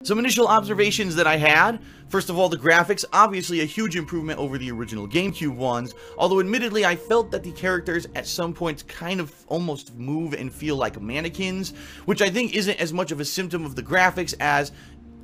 Some initial observations that I had: first of all, the graphics, obviously a huge improvement over the original GameCube ones, although admittedly I felt that the characters at some points kind of almost move and feel like mannequins, which I think isn't as much of a symptom of the graphics as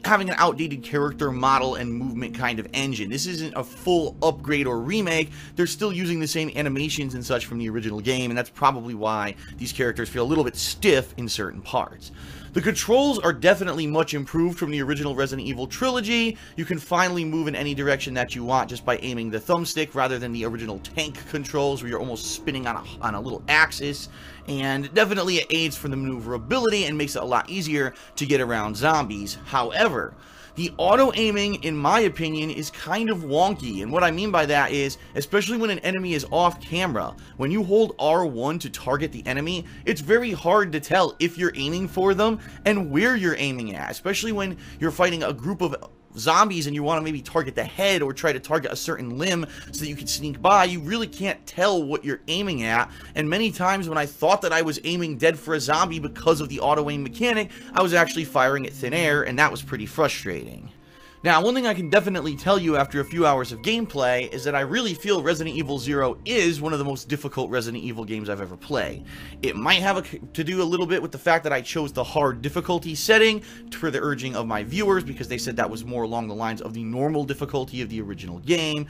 having an outdated character model and movement kind of engine. This isn't a full upgrade or remake. They're still using the same animations and such from the original game, and that's probably why these characters feel a little bit stiff in certain parts. The controls are definitely much improved from the original Resident Evil trilogy. You can finally move in any direction that you want just by aiming the thumbstick rather than the original tank controls where you're almost spinning on a little axis. And definitely it aids for the maneuverability and makes it a lot easier to get around zombies. However, the auto-aiming, in my opinion, is kind of wonky, and what I mean by that is, especially when an enemy is off-camera, when you hold R1 to target the enemy, it's very hard to tell if you're aiming for them and where you're aiming at, especially when you're fighting a group of zombies and you want to maybe target the head or try to target a certain limb so that you can sneak by. You really can't tell what you're aiming at, and many times when I thought that I was aiming dead for a zombie because of the auto-aim mechanic, I was actually firing at thin air, and that was pretty frustrating. Now, one thing I can definitely tell you after a few hours of gameplay is that I really feel Resident Evil 0 is one of the most difficult Resident Evil games I've ever played. It might have to do a little bit with the fact that I chose the hard difficulty setting for the urging of my viewers, because they said that was more along the lines of the normal difficulty of the original game.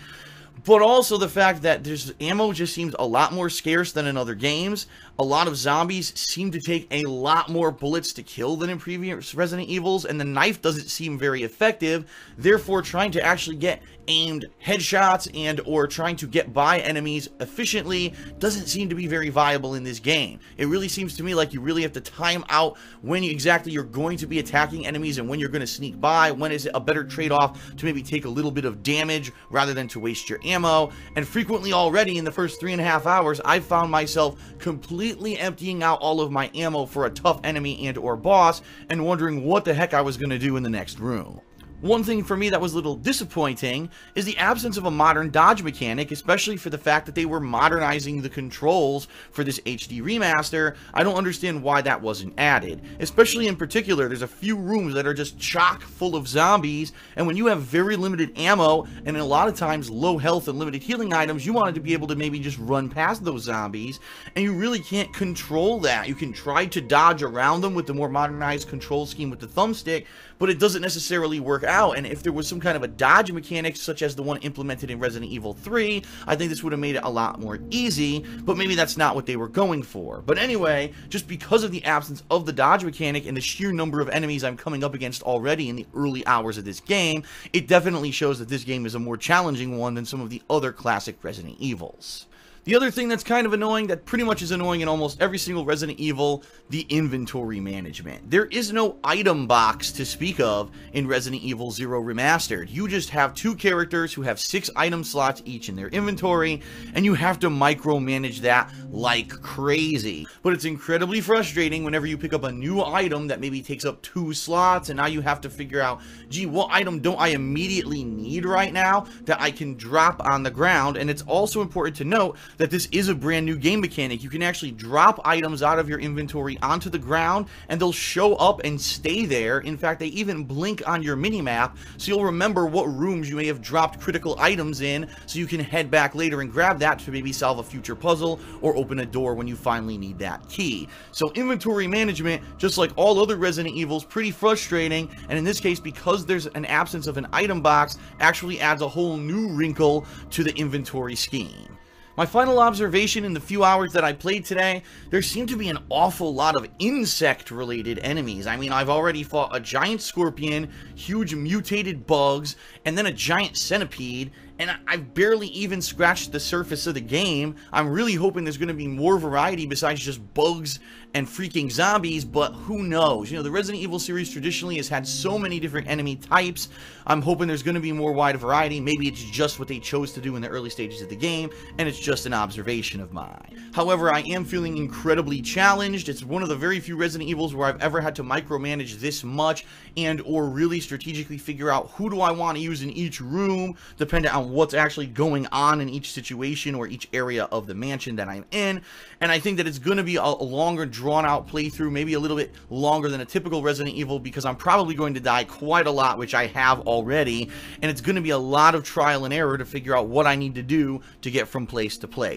But also the fact that ammo just seems a lot more scarce than in other games. A lot of zombies seem to take a lot more bullets to kill than in previous Resident Evils, and the knife doesn't seem very effective. Therefore, trying to actually get aimed headshots and or trying to get by enemies efficiently doesn't seem to be very viable in this game. It really seems to me like you really have to time out when exactly you're going to be attacking enemies and when you're going to sneak by. When is it a better trade-off to maybe take a little bit of damage rather than to waste your ammo? And frequently already in the first 3.5 hours, I found myself completely emptying out all of my ammo for a tough enemy and or boss and wondering what the heck I was going to do in the next room. One thing for me that was a little disappointing is the absence of a modern dodge mechanic, especially for the fact that they were modernizing the controls for this HD remaster. I don't understand why that wasn't added. Especially in particular, there's a few rooms that are just chock full of zombies, and when you have very limited ammo and a lot of times low health and limited healing items, you wanted to be able to maybe just run past those zombies, and you really can't control that. You can try to dodge around them with the more modernized control scheme with the thumbstick, but it doesn't necessarily work out. And if there was some kind of a dodge mechanic such as the one implemented in Resident Evil 3, I think this would have made it a lot more easy, but maybe that's not what they were going for. But anyway, just because of the absence of the dodge mechanic and the sheer number of enemies I'm coming up against already in the early hours of this game, it definitely shows that this game is a more challenging one than some of the other classic Resident Evils. The other thing that's kind of annoying, that pretty much is annoying in almost every single Resident Evil, the inventory management. There is no item box to speak of in Resident Evil 0 Remastered. You just have two characters who have 6 item slots each in their inventory, and you have to micromanage that like crazy. But it's incredibly frustrating whenever you pick up a new item that maybe takes up 2 slots, and now you have to figure out, gee, what item don't I immediately need right now that I can drop on the ground? And it's also important to note that this is a brand new game mechanic. You can actually drop items out of your inventory onto the ground and they'll show up and stay there. In fact, they even blink on your minimap, so you'll remember what rooms you may have dropped critical items in, so you can head back later and grab that to maybe solve a future puzzle or open a door when you finally need that key. So inventory management, just like all other Resident Evils, pretty frustrating, and in this case, because there's an absence of an item box, actually adds a whole new wrinkle to the inventory scheme. My final observation in the few hours that I played today, there seemed to be an awful lot of insect-related enemies. I mean, I've already fought a giant scorpion, huge mutated bugs, and then a giant centipede, and I've barely even scratched the surface of the game. I'm really hoping there's going to be more variety besides just bugs and freaking zombies, but who knows? You know, the Resident Evil series traditionally has had so many different enemy types. I'm hoping there's going to be more wide variety. Maybe it's just what they chose to do in the early stages of the game, and it's just an observation of mine. However, I am feeling incredibly challenged. It's one of the very few Resident Evils where I've ever had to micromanage this much and or really strategically figure out who do I want to use in each room, depending on out what's actually going on in each situation or each area of the mansion that I'm in. And I think that it's going to be a longer, drawn-out playthrough, maybe a little bit longer than a typical Resident Evil, because I'm probably going to die quite a lot, which I have already, and it's going to be a lot of trial and error to figure out what I need to do to get from place to place.